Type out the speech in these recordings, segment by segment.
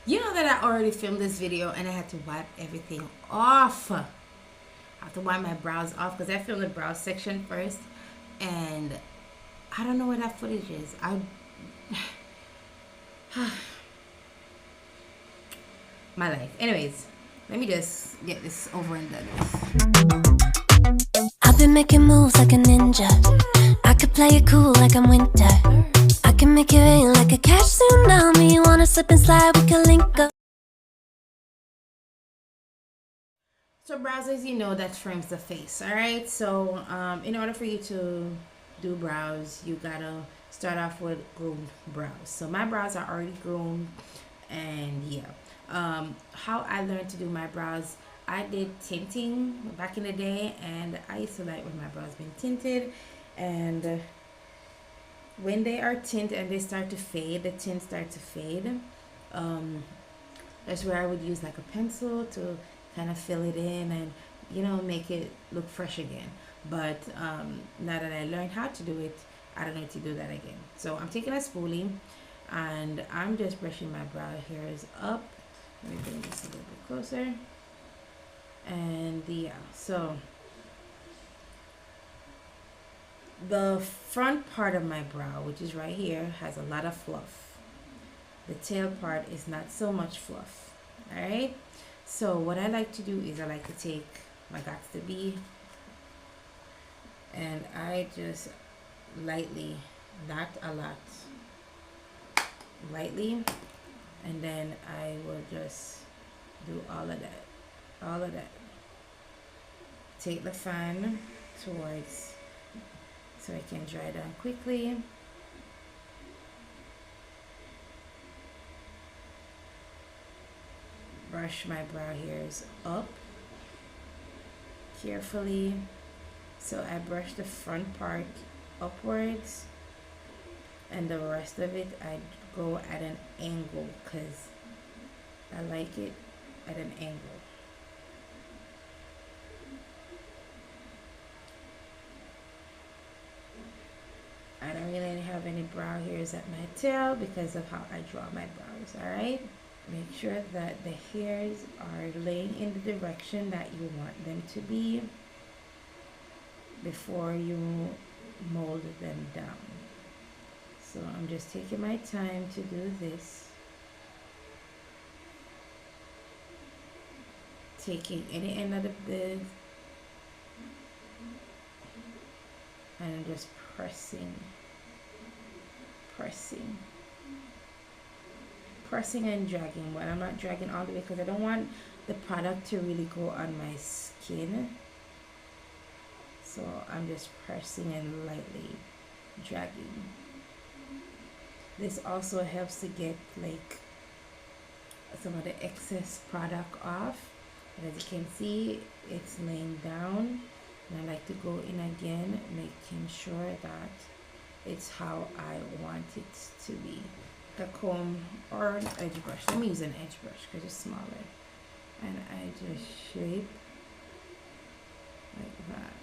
You know that I already filmed this video and I had to wipe everything off. I have to wipe my brows off because I filmed the brow section first, and I don't know where that footage is. My life. Anyways, let me just get this over and done with. I've been making moves like a ninja. I could play it cool like I'm winter. I can make it rain like a cash tsunami. You wanna slip and slide, we can link up. So brows, as you know, that frames the face. All right. So in order for you to do brows, you gotta start off with groomed brows. So my brows are already groomed, and yeah. How I learned to do my brows, I did tinting back in the day, and I used to like when my brows been tinted, and when they are tinted and they start to fade, the tint start to fade. That's where I would use like a pencil to kind of fill it in and make it look fresh again. But now that I learned how to do it, I don't need to do that again. So I'm taking a spoolie and I'm just brushing my brow hairs up. Let me bring this a little bit closer. And yeah, so the front part of my brow, which is right here, has a lot of fluff. The tail part is not so much fluff. All right. So what I like to do is I like to take my Got to Be, and I just lightly, not a lot, lightly, and then I will just do all of that. Take the fan towards so I can dry down quickly. Brush my brow hairs up carefully. So I brush the front part upwards, and the rest of it I go at an angle because I like it at an angle. I don't really have any brow hairs at my tail because of how I draw my brows. All right. Make sure that the hairs are laying in the direction that you want them to be before you mold them down. So I'm just taking my time to do this. Taking any end of the bit and I'm just pressing and dragging, but I'm not dragging all the way because I don't want the product to really go on my skin. So I'm just pressing and lightly dragging. This also helps to get like some of the excess product off. And as you can see, it's laying down. And I like to go in again, making sure that it's how I want it to be. A comb or an edge brush. Let me use an edge brush because it's smaller. And I just shape like that.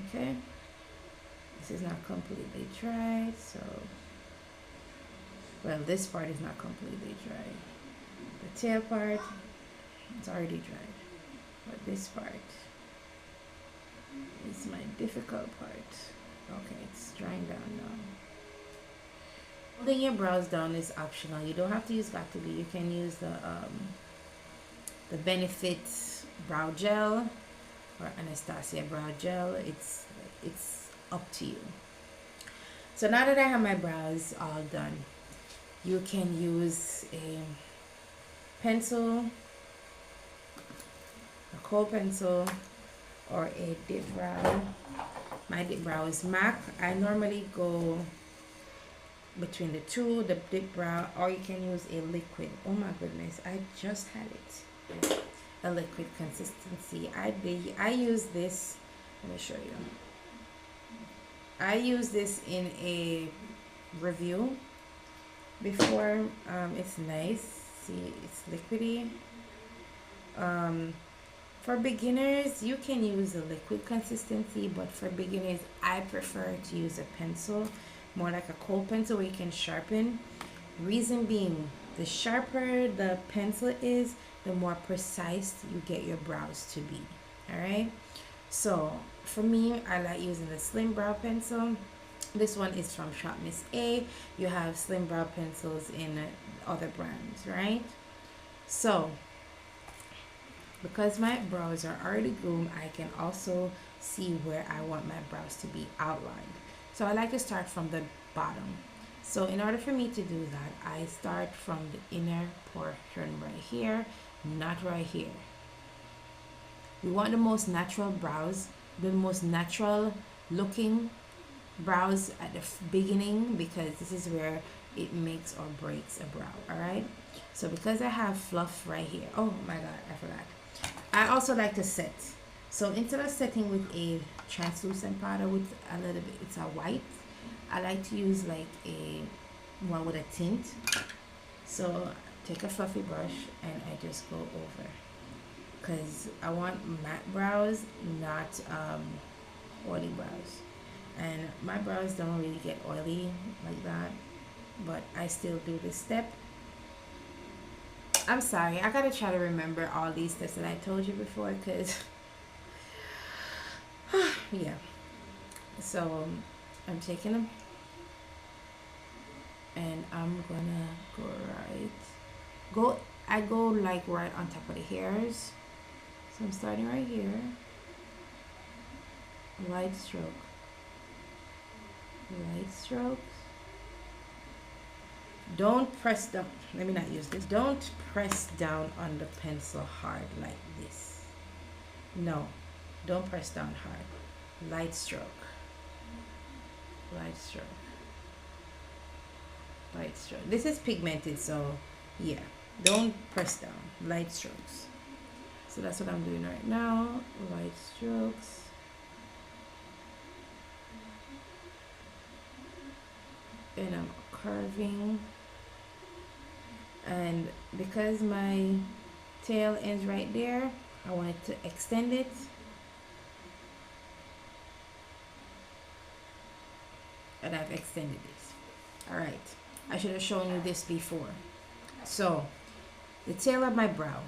Okay. This is not completely dry, so well, this part is not completely dry. The tail part, it's already dry. But this part is my difficult part. Okay, it's drying down now. Holding your brows down is optional. You don't have to use Got to Be. You can use the Benefit brow gel or Anastasia brow gel. It's up to you. So now that I have my brows all done, you can use a pencil, a kohl pencil, or a dip brow. My dip brow is MAC. I normally go between the two, the dip brow, or you can use a liquid. Oh my goodness, I just had it. A liquid consistency. I use this. Let me show you. I used this in a review before. It's nice. See, it's liquidy. For beginners, you can use a liquid consistency, but for beginners, I prefer to use a pencil more like a kohl pencil where you can sharpen. Reason being, the sharper the pencil is, the more precise you get your brows to be. All right. So for me, I like using the slim brow pencil. This one is from Shop Miss A. You have slim brow pencils in other brands, right? So because my brows are already groomed, I can also see where I want my brows to be outlined. So I like to start from the bottom. So in order for me to do that, I start from the inner portion right here, not right here. We want the most natural brows, the most natural looking brows at the beginning, because this is where it makes or breaks a brow. All right. So because I have fluff right here, oh my god, I forgot, I also like to set. So instead of setting with a translucent powder with a little bit, it's a white, I like to use like a one with a tint. So take a fluffy brush and I just go over, because I want matte brows, not oily brows. And my brows don't really get oily like that, but I still do this step. I'm sorry, I gotta try to remember all these steps that I told you before, because yeah. So I'm taking them and I'm gonna go right, I go like right on top of the hairs. So I'm starting right here, light stroke, light strokes. Don't press down, let me not use this. Don't press down on the pencil hard like this. No, don't press down hard. Light stroke, light stroke, light stroke. This is pigmented, so yeah, don't press down. Light strokes. So that's what I'm doing right now. Light strokes. And I'm curving. And because my tail ends right there, I wanted to extend it. And I've extended this. All right. I should have shown you this before. So the tail of my brow,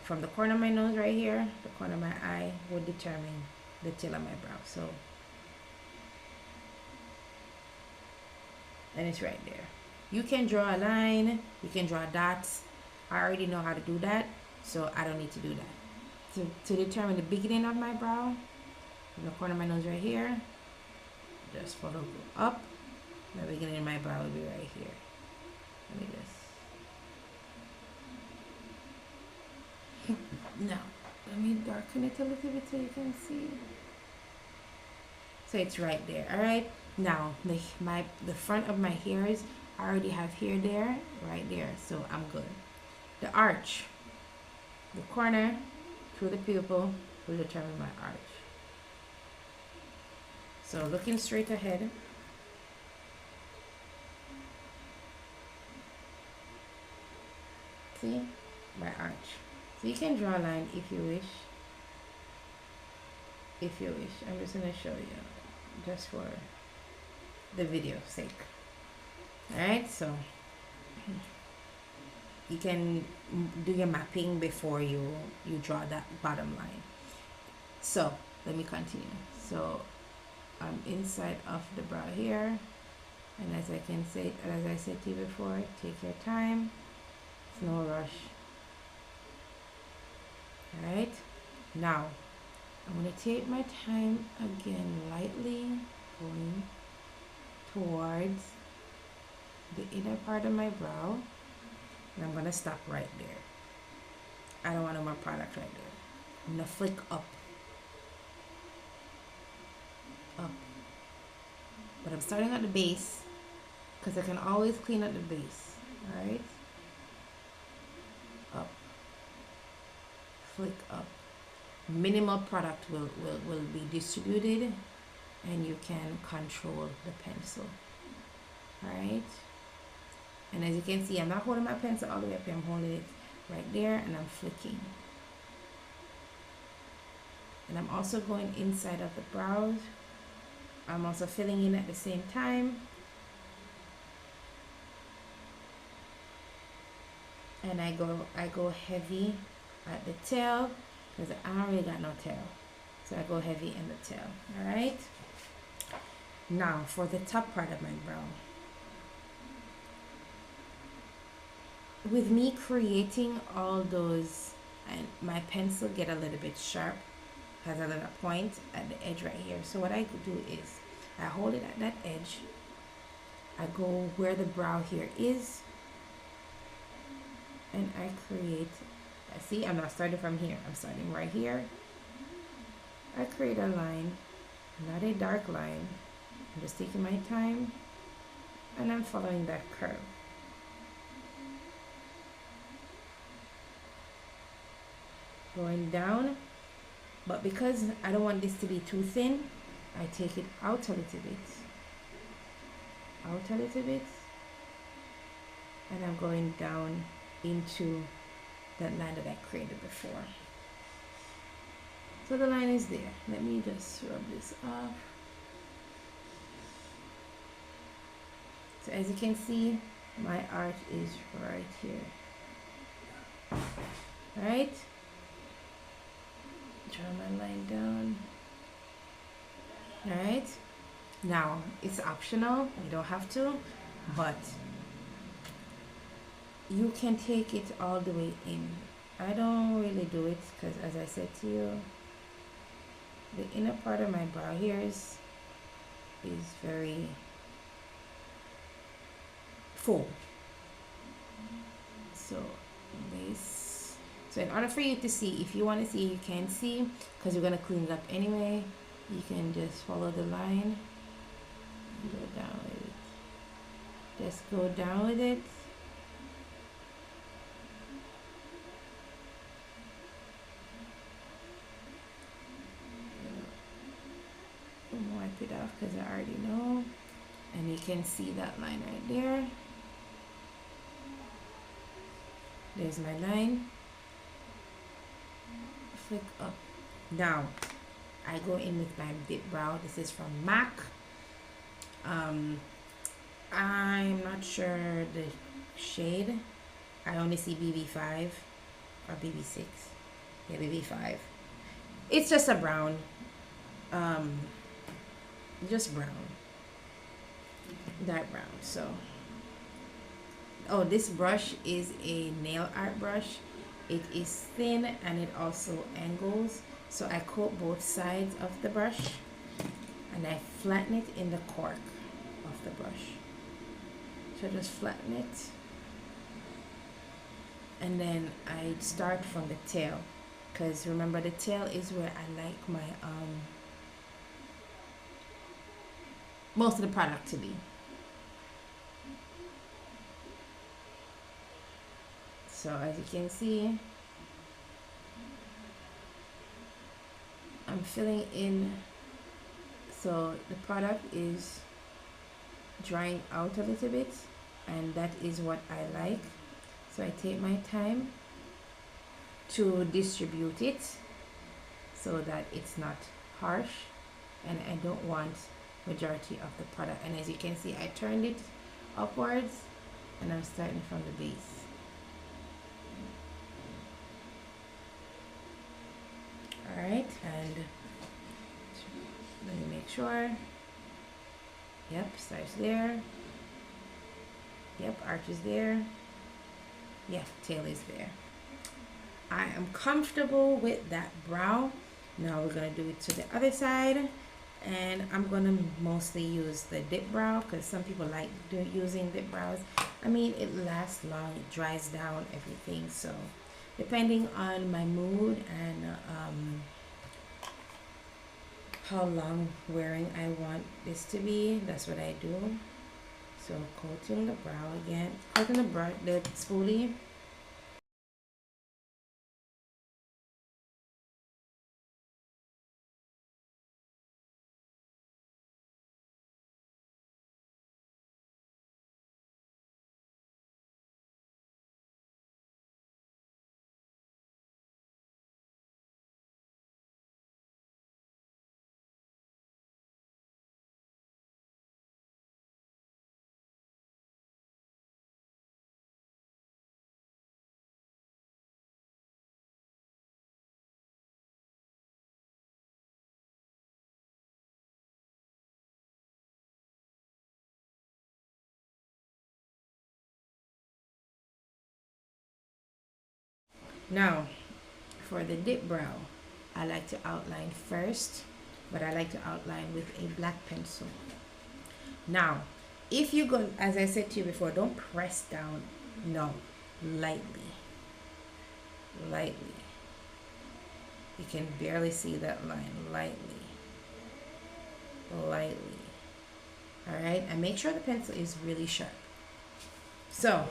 from the corner of my nose right here, the corner of my eye, would determine the tail of my brow. So, and it's right there. You can draw a line, you can draw dots. I already know how to do that, so I don't need to do that. To determine the beginning of my brow, from the corner of my nose right here, just follow up. The beginning of my brow will be right here. Let me just now let me darken it a little bit so you can see. So it's right there. All right. Now the front of my hairs, I already have hair there, right there, so I'm good. The arch, the corner through the pupil will determine my arch. So looking straight ahead. See my arch. So you can draw a line if you wish. If you wish. I'm just gonna show you just for the video's sake. Alright, so you can do your mapping before you draw that bottom line. So let me continue. So I'm inside of the brow here, and as I said to you before, take your time. It's no rush. Alright, now I'm going to take my time again, lightly going towards the inner part of my brow, and I'm going to stop right there. I don't want no more product right there. I'm going to flick up, but I'm starting at the base because I can always clean up the base. Alright, up, flick up. Minimal product will be distributed, and you can control the pencil. Alright, and as you can see, I'm not holding my pencil all the way up here. I'm holding it right there, and I'm flicking. And I'm also going inside of the brows. I'm also filling in at the same time. and I go heavy at the tail because I don't really got no tail, so I go heavy in the tail. All right. Now for the top part of my brow. With me creating all those, and my pencil get a little bit sharp, has a little point at the edge right here. So what I do is I hold it at that edge, I go where the brow here is, and I create, see, I'm not starting from here, I'm starting right here. I create a line, not a dark line. I'm just taking my time and I'm following that curve. Going down, but because I don't want this to be too thin, I take it out a little bit, out a little bit, and I'm going down into that line that I created before. So the line is there. Let me just rub this off. So as you can see, my art is right here. All right. Draw my line down. All right. Now it's optional. You don't have to, but you can take it all the way in. I don't really do it because, as I said to you, the inner part of my brow hairs is very full. So this, so in order for you to see, if you want to see, you can see, because you're going to clean it up anyway, you can just follow the line and go down with it. Just go down with it. Wipe it off because I already know, and you can see that line right there. There's my line. Flick up. Now I go in with my dip brow. This is from MAC. I'm not sure the shade. I only see BB5 or BB6. Yeah, BB5. It's just a brown. Just brown, dark brown. So, oh, this brush is a nail art brush. It is thin and it also angles, so I coat both sides of the brush and I flatten it in the cork of the brush. So just flatten it, and then I start from the tail, because remember the tail is where I like my most of the product to be. So as you can see, I'm filling in, so the product is drying out a little bit, and that is what I like. So I take my time to distribute it so that it's not harsh, and I don't want majority of the product. And as you can see, I turned it upwards and I'm starting from the base. All right, and let me make sure. Yep, starts there. Yep, arch is there. Yep, tail is there. I am comfortable with that brow. Now we're gonna do it to the other side. And I'm gonna mostly use the dip brow because some people like using dip brows. I mean, it lasts long, it dries down everything. So depending on my mood and how long wearing I want this to be, that's what I do. So coating the brow again, coating the spoolie. Now, for the dip brow, I like to outline first, but I like to outline with a black pencil. Now, if you go, as I said to you before, don't press down. No, lightly. Lightly. You can barely see that line. Lightly. Lightly. Alright? And make sure the pencil is really sharp. So,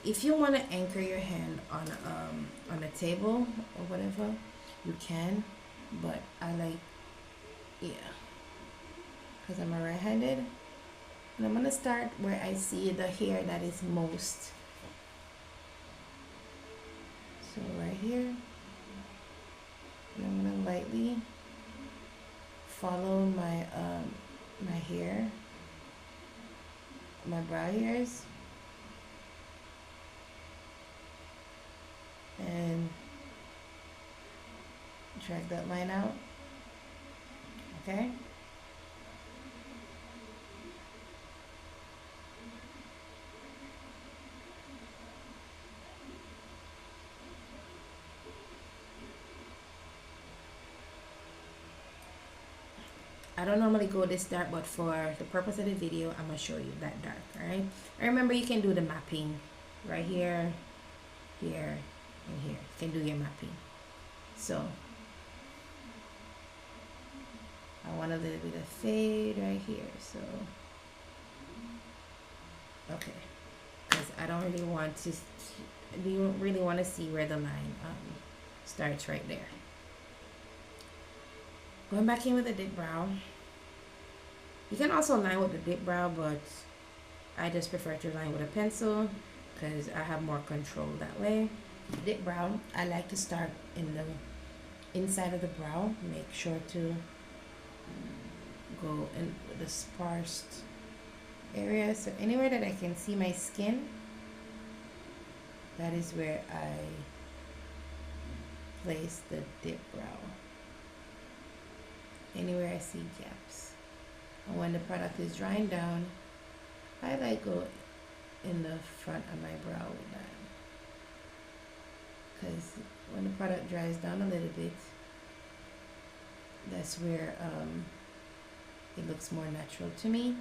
if you want to anchor your hand on a table or whatever, you can. But I like, yeah, because I'm a right-handed. And I'm going to start where I see the hair that is most. So right here. And I'm going to lightly follow my hair, my brow hairs. And drag that line out. Okay? I don't normally go this dark, but for the purpose of the video, I'm gonna show you that dark, alright? And remember, you can do the mapping right here, here, and here. You can do your mapping. So, I want a little bit of fade right here, so, okay. Because I don't really want to, you don't really want to see where the line starts right there. Going back in with the dip brow. You can also line with the dip brow, but I just prefer to line with a pencil because I have more control that way. Dip brow, I like to start in the inside of the brow. Make sure to go in the sparse area. So anywhere that I can see my skin, that is where I place the dip brow. Anywhere I see gaps. And when the product is drying down, I like go in the front of my brow with that. Because when the product dries down a little bit, that's where it looks more natural to me.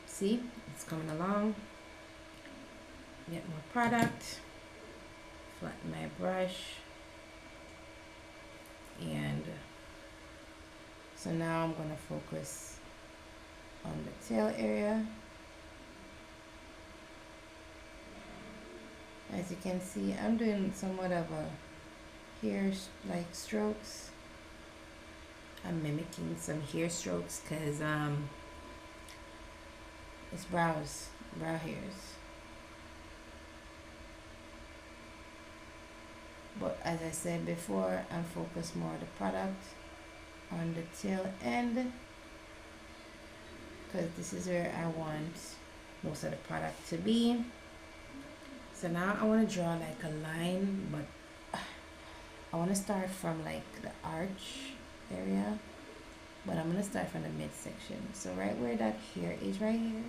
See, it's coming along. Get more product, flatten my brush, and so now I'm going to focus on the tail area. As you can see, I'm doing somewhat of a hair like strokes. I'm mimicking some hair strokes because it's brow hairs. But as I said before, I'm focused more on the product on the tail end because this is where I want most of the product to be. So now I want to draw like a line, but I want to start from like the arch area, but I'm going to start from the midsection. So right where that hair is right here.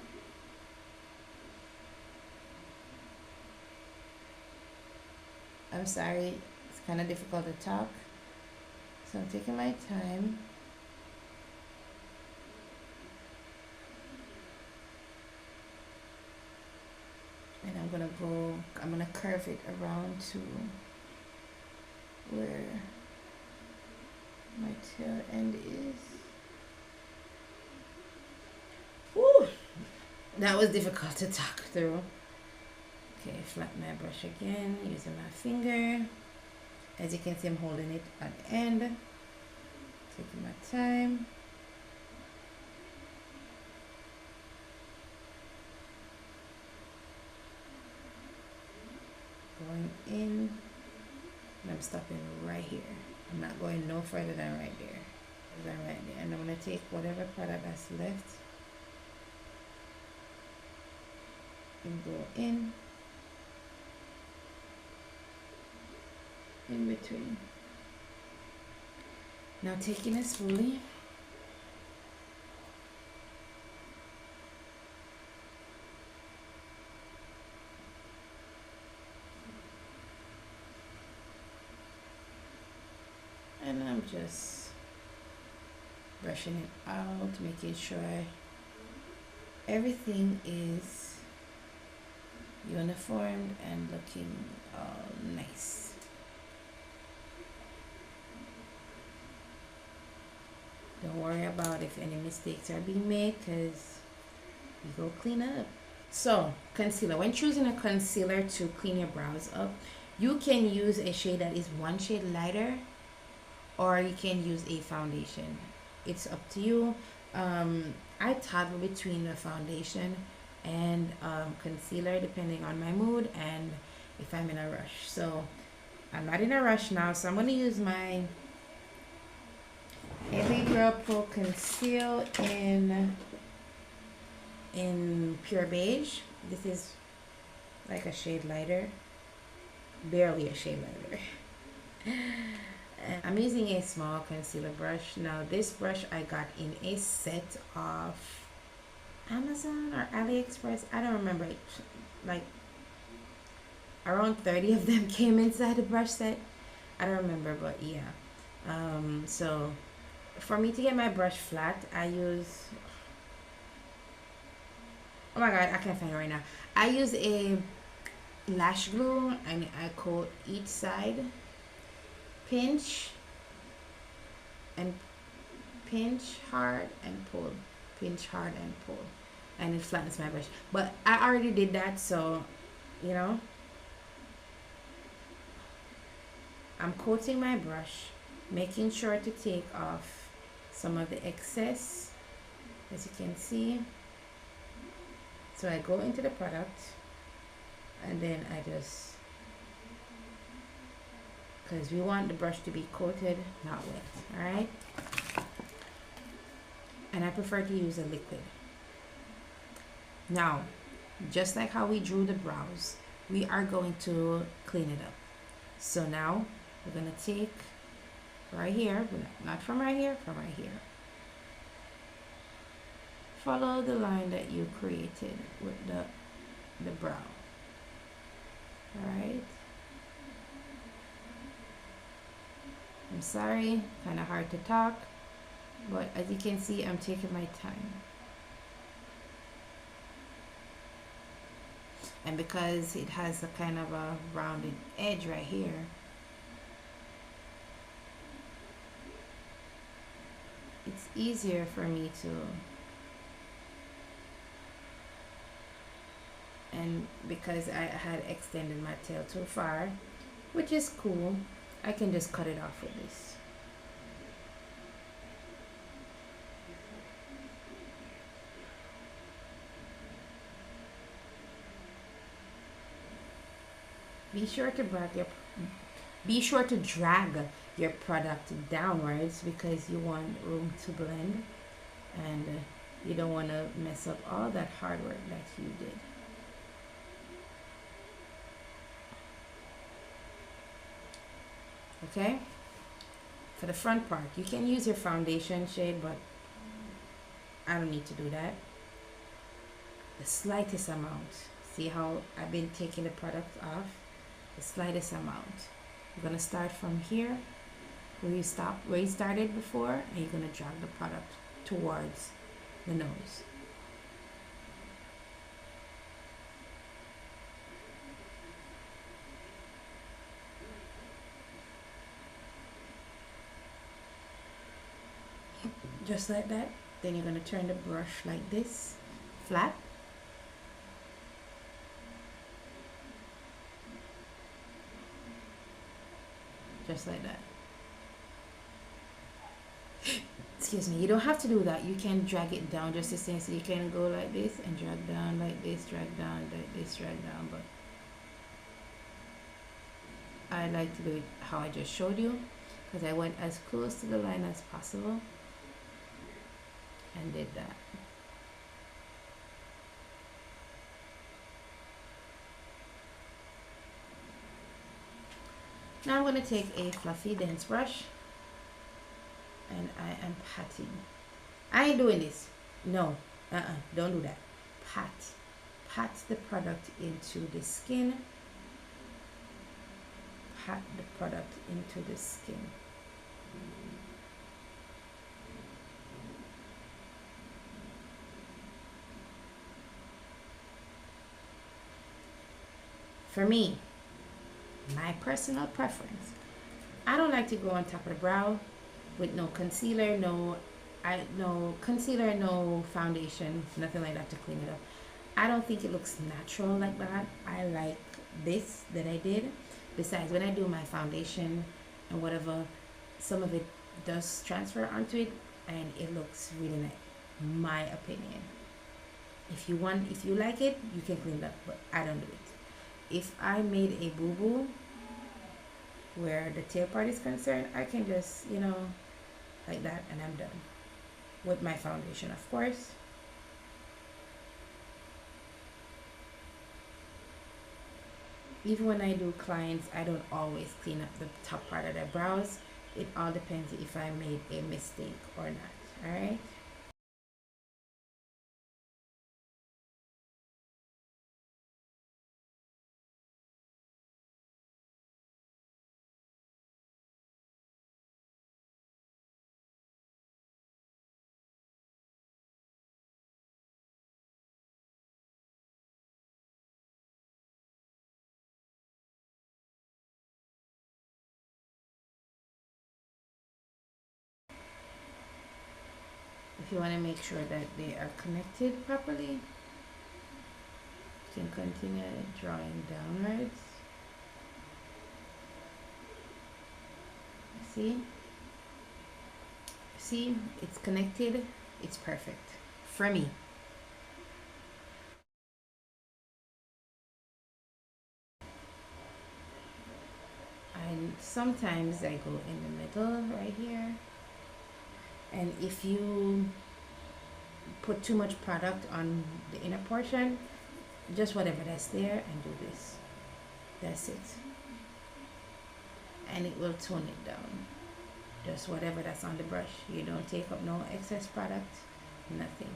I'm sorry, it's kind of difficult to talk, so I'm taking my time. And I'm gonna curve it around to where my tail end is. Woo! That was difficult to talk through. Okay, flatten my brush again using my finger. As you can see, I'm holding it at the end. Taking my time. Going in. And I'm stopping right here. I'm not going no further than right there. And I'm going to take whatever product that's left and go in between. Now taking a spoolie, and I'm just brushing it out, making sure everything is uniformed and looking all nice. Don't worry about if any mistakes are being made, because you go clean up. So concealer, when choosing a concealer to clean your brows up, you can use a shade that is one shade lighter, or you can use a foundation. It's up to you. I toggle between the foundation and concealer depending on my mood and if I'm in a rush. So I'm not in a rush now, so I'm going to use my Eyebrow Pro Conceal in Pure Beige. This is like a shade lighter, barely a shade lighter. I'm using a small concealer brush. Now this brush I got in a set of Amazon or AliExpress. I don't remember. Like around 30 of them came inside the brush set. I don't remember, but yeah. So for me to get my brush flat, I use, oh my god, I can't find it right now. I use a lash glue and I coat each side, pinch and pinch hard and pull, pinch hard and pull, and it flattens my brush. But I already did that, so you know, I'm coating my brush, making sure to take off some of the excess, as you can see. So I go into the product and then I just, because we want the brush to be coated, not wet, all right? And I prefer to use a liquid. Now, just like how we drew the brows, we are going to clean it up. So now we're gonna take right here, not from right here, from right here. Follow the line that you created with the brow. All right. I'm sorry, kind of hard to talk, but as you can see, I'm taking my time. And because it has a kind of a rounded edge right here, it's easier for me to, and because I had extended my tail too far, which is cool, I can just cut it off with this. Be sure to drag your product downwards because you want room to blend, and you don't want to mess up all that hard work that you did. Okay, for the front part, you can use your foundation shade, but I don't need to do that. The slightest amount. See how I've been taking the product off? The slightest amount. You're gonna start from here, where you started before, and you're gonna drag the product towards the nose. Just like that. Then you're going to turn the brush like this, flat. Just like that. Excuse me, you don't have to do that. You can drag it down just the same. So you can go like this and drag down like this, drag down like this, drag down. But I like to do it how I just showed you, because I went as close to the line as possible and did that. Now I'm going to take a fluffy dense brush and I am patting. I ain't doing this. No, don't do that. Pat the product into the skin. Pat the product into the skin. For me, my personal preference, I don't like to go on top of the brow with no concealer, no concealer, no foundation, nothing like that to clean it up. I don't think it looks natural like that. I like this that I did. Besides, when I do my foundation and whatever, some of it does transfer onto it, and it looks really nice. My opinion. If you like it, you can clean it up, but I don't do it. If I made a boo boo where the tail part is concerned, I can just, like that, and I'm done with my foundation, of course. Even when I do clients, I don't always clean up the top part of their brows. It all depends if I made a mistake or not. All right. If you want to make sure that they are connected properly, you can continue drawing downwards. See? See, it's connected. It's perfect for me. And sometimes I go in the middle right here. And if you put too much product on the inner portion, just whatever that's there, and do this. That's it. And it will tone it down. Just whatever that's on the brush. You don't take up no excess product, nothing.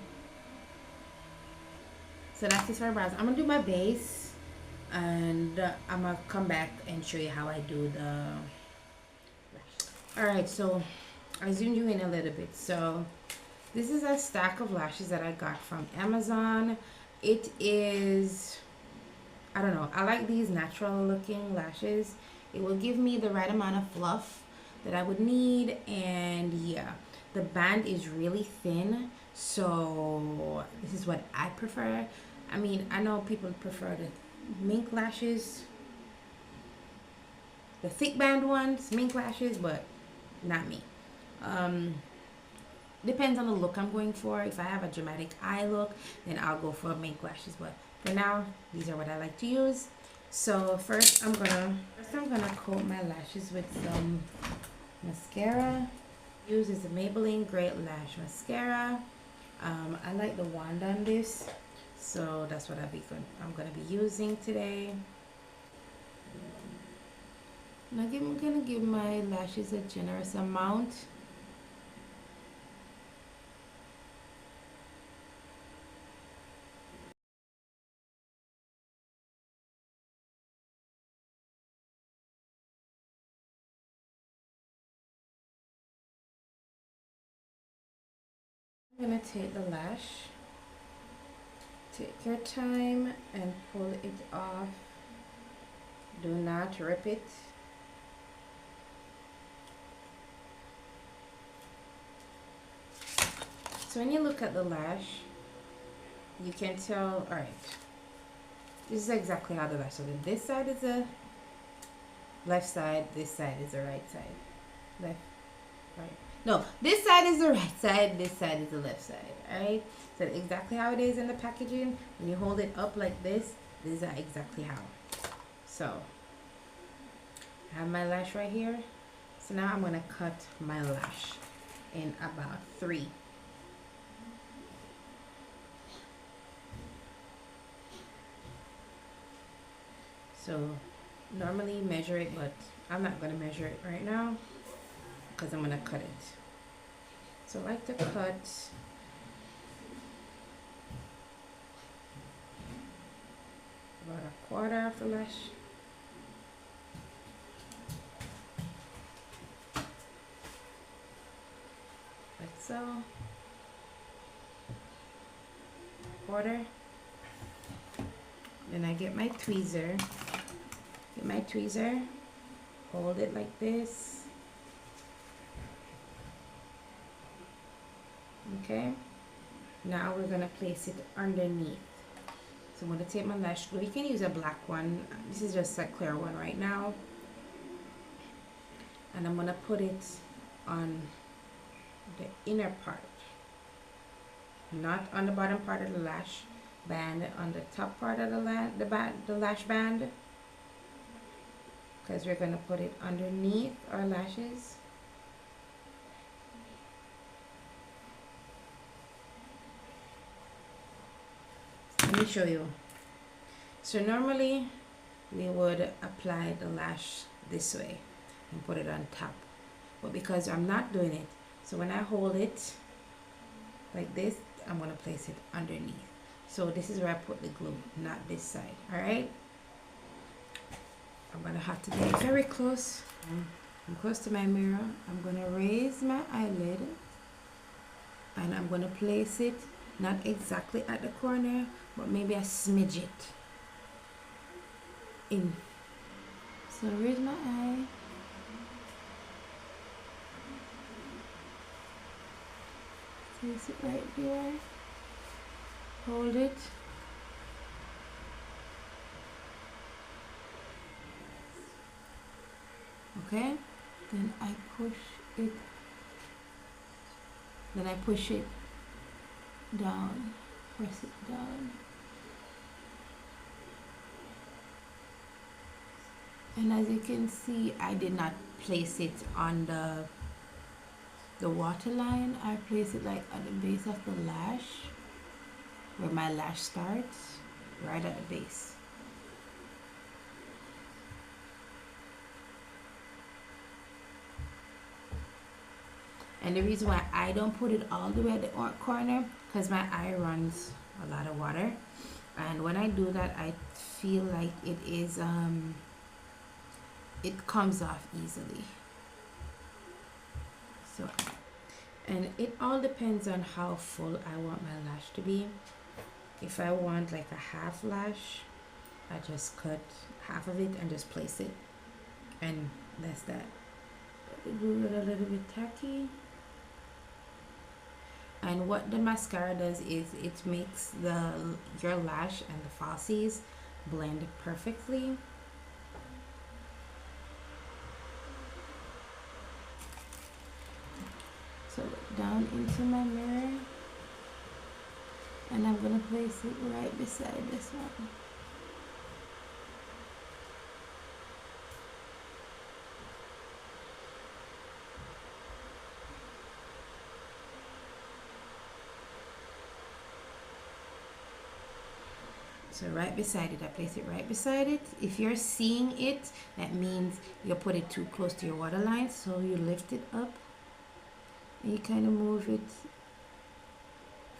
So that's it for brows. I'm gonna do my base, and I'm gonna come back and show you how I do the lash. Alright, so I zoomed you in a little bit. So this is a stack of lashes that I got from Amazon. It is, I don't know, I like these natural looking lashes. It will give me the right amount of fluff that I would need, and yeah, the band is really thin, so this is what I prefer. I mean, I know people prefer the mink lashes, the thick band ones, mink lashes, but not me. Depends on the look I'm going for. If I have a dramatic eye look, then I'll go for mink lashes, but for now, these are what I like to use. So first I'm gonna coat my lashes with some mascara. Use is the Maybelline Great Lash Mascara. I like the wand on this, so that's what I'm gonna be using today. And I'm gonna give my lashes a generous amount. I'm gonna take the lash. Take your time and pull it off. Do not rip it. So when you look at the lash, you can tell, all right, this is exactly how the lash. So this side is the left side, this side is the right side. Left, right. No, this side is the right side, this side is the left side, alright? So exactly how it is in the packaging. When you hold it up like this is exactly how. So, I have my lash right here. So now I'm gonna cut my lash in about 3. So, normally measure it, but I'm not gonna measure it right now because I'm gonna cut it. So I like to cut about 1/4 of the lash. Like so. 1/4. Then I get my tweezer Get my tweezer, hold it like this. Okay, now we're gonna place it underneath. So I'm gonna take my lash glue. You can use a black one. This is just a clear one right now. And I'm gonna put it on the inner part, not on the bottom part of the lash band, on the top part of the lash band, because we're gonna put it underneath our lashes. Let me show you. So normally we would apply the lash this way and put it on top, but because I'm not doing it, so when I hold it like this, I'm going to place it underneath. So this is where I put the glue, not this side. All right, I'm going to have to get very close. I'm close to my mirror. I'm going to raise my eyelid and I'm going to place it not exactly at the corner, but maybe a smidget in. So raise my eye. Place it right there. Hold it. Okay. Then I push it. Then I push it down. Press it down. And as you can see, I did not place it on the waterline. I place it like at the base of the lash, where my lash starts, right at the base. And the reason why I don't put it all the way at the corner, because my eye runs a lot of water, and when I do that, I feel like it is it comes off easily. So, and it all depends on how full I want my lash to be. If I want like a half lash, I just cut half of it and just place it, and that's that. Do it a little bit tacky. And what the mascara does is it makes your lash and the falsies blend perfectly. So look down into my mirror, and I'm gonna place it right beside this one. So right beside it, I place it right beside it. If you're seeing it, that means you put it too close to your waterline. So you lift it up and you kind of move it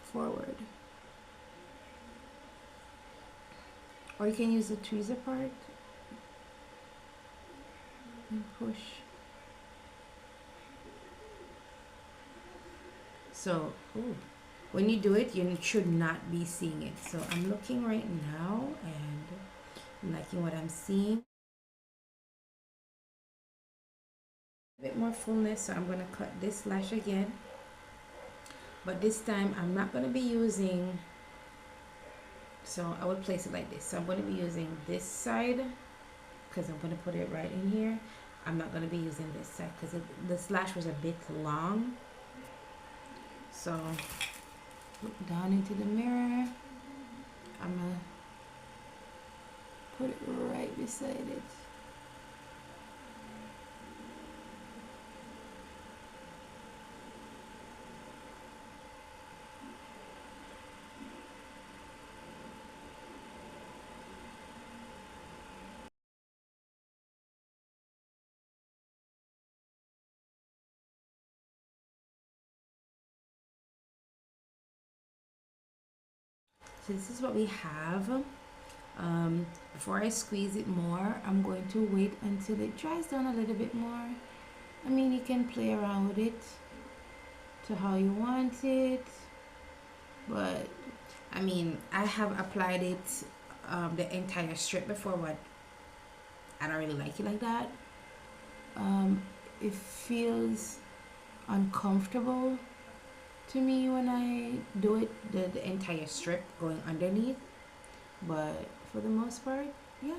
forward. Or you can use the tweezer part and push. So, ooh. When you do it, you should not be seeing it. So I'm looking right now and I'm liking what I'm seeing. A bit more fullness, so I'm going to cut this lash again. But this time I'm not going to be using, so I would place it like this. So I'm going to be using this side because I'm going to put it right in here. I'm not going to be using this side because this lash was a bit long. So look down into the mirror. I'm gonna put it right beside it. So this is what we have. Before I squeeze it more, I'm going to wait until it dries down a little bit more. I mean, you can play around with it to how you want it, but I mean, I have applied it the entire strip before, but I don't really like it like that. It feels uncomfortable to me when I do it, the entire strip going underneath. But for the most part, yeah.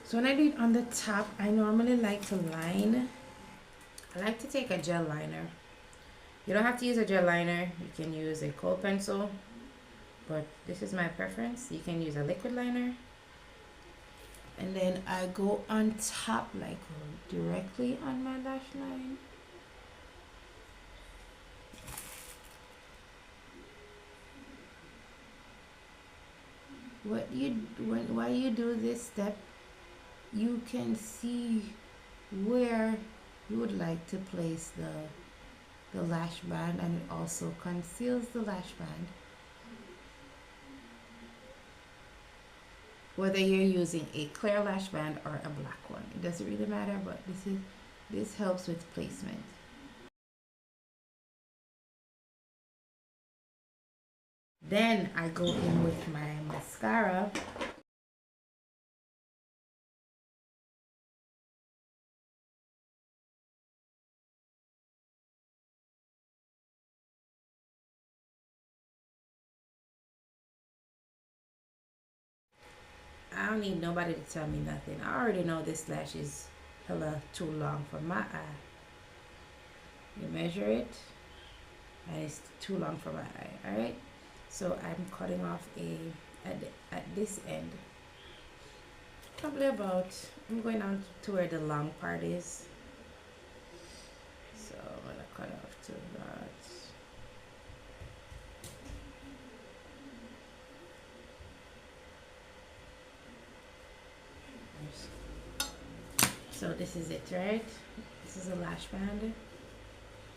So when I do it on the top, I normally like to line. I like to take a gel liner. You don't have to use a gel liner. You can use a kohl pencil, but this is my preference. You can use a liquid liner. And then I go on top, like directly on my lash line. While you do this step, you can see where you would like to place the lash band, and it also conceals the lash band. Whether you're using a clear lash band or a black one, it doesn't really matter, but this helps with placement. Then I go in with my mascara. I don't need nobody to tell me nothing. I already know this lash is hella too long for my eye. You measure it, and it's too long for my eye. All right, so I'm cutting off at this end, probably about, I'm going on to where the long part is. So I'm gonna cut off to that. So this is it, right? This is a lash band,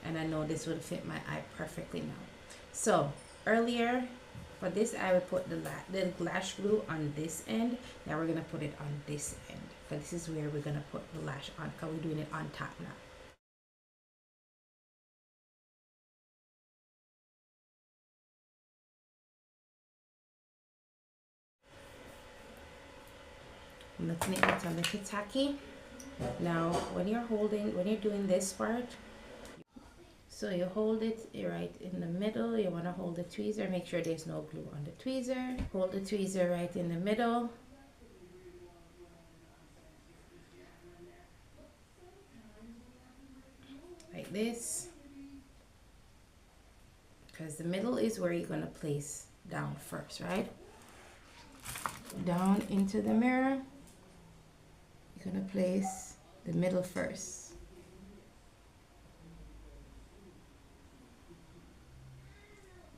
and I know this would fit my eye perfectly now. So earlier for this, I would put the lash glue on this end. Now we're gonna put it on this end, but this is where we're gonna put the lash on, because we're doing it on top now. I'm looking at it a little tacky. Now when you're doing this part, so you hold it right in the middle. You want to hold the tweezer, make sure there's no glue on the tweezer. Hold the tweezer right in the middle. Like this. Because the middle is where you're going to place down first, right? Down into the mirror. You're going to place the middle first.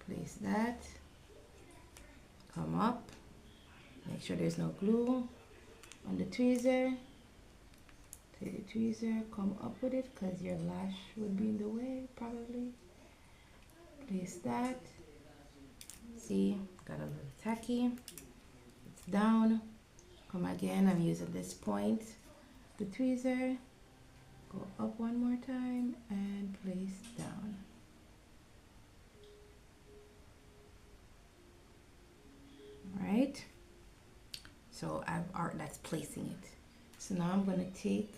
Place that. Come up. Make sure there's no glue on the tweezer. Take the tweezer, come up with it, because your lash would be in the way probably. Place that. See, got a little tacky. It's down. Come again, I'm using this point. The tweezer. Go up one more time and place down. Right? So that's placing it. So now I'm gonna take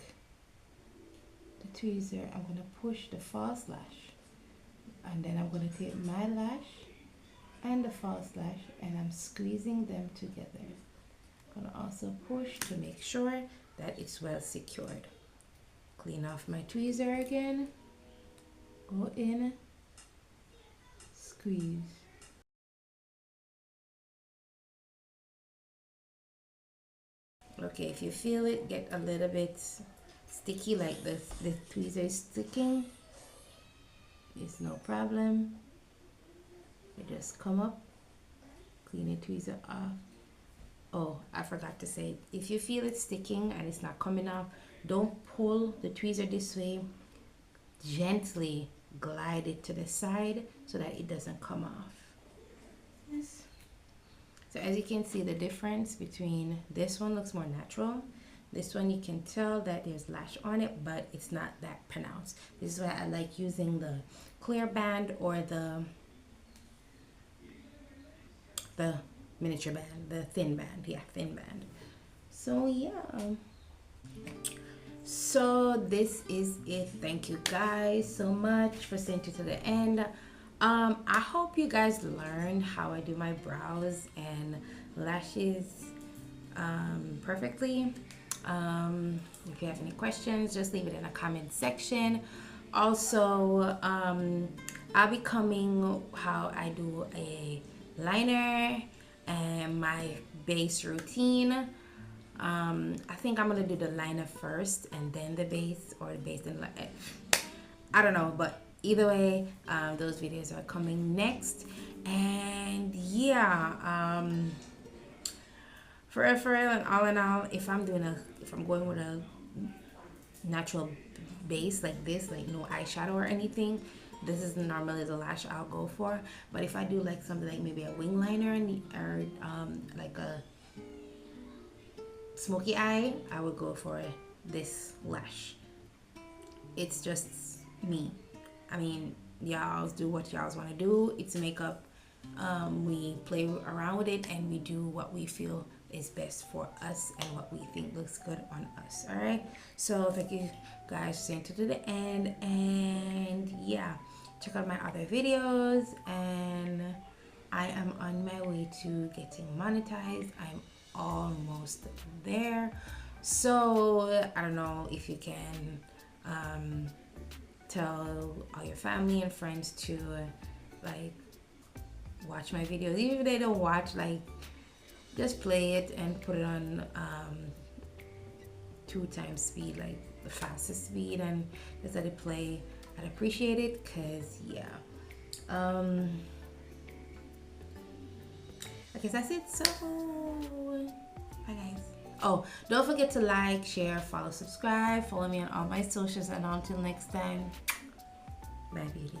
the tweezer, I'm gonna push the false lash, and then I'm gonna take my lash and the false lash, and I'm squeezing them together. I'm gonna also push to make sure that it's well secured. Clean off my tweezer again, go in, squeeze. Okay, if you feel it get a little bit sticky, like the tweezer is sticking, it's no problem. You just come up, clean your tweezer off. Oh, I forgot to say, if you feel it sticking and it's not coming off, don't pull the tweezer this way. Gently glide it to the side so that it doesn't come off. Yes. So as you can see, the difference between this one looks more natural. This one you can tell that there's lash on it, but it's not that pronounced. This is why I like using the clear band or the miniature band, the thin band. Yeah, thin band. So yeah. So this is it. Thank you guys so much for staying to the end. I hope you guys learned how I do my brows and lashes perfectly. If you have any questions, just leave it in the comment section. Also, I'll be coming how I do a liner and my base routine. I think I'm gonna do the liner first and then the base, or the base and I don't know, but either way, those videos are coming next. And yeah, for real and all in all, if I'm going with a natural base like this, like no eyeshadow or anything, this is normally the lash I'll go for. But if I do like something like maybe a wing liner or like a smoky eye, I would go for this lash. It's just me. I mean, y'all do what y'all want to do. It's makeup. We play around with it and we do what we feel is best for us and what we think looks good on us. All right. So thank you guys for staying to the end. And yeah, check out my other videos. And I am on my way to getting monetized. I'm almost there. So I don't know if you can tell all your family and friends to like watch my videos, even if they don't watch, like just play it and put it on 2x speed, like the fastest speed, and just let it play. I'd appreciate it, because yeah, I guess that's it. So bye guys. Oh, don't forget to like, share, follow, subscribe, follow me on all my socials, and until next time, bye beauties.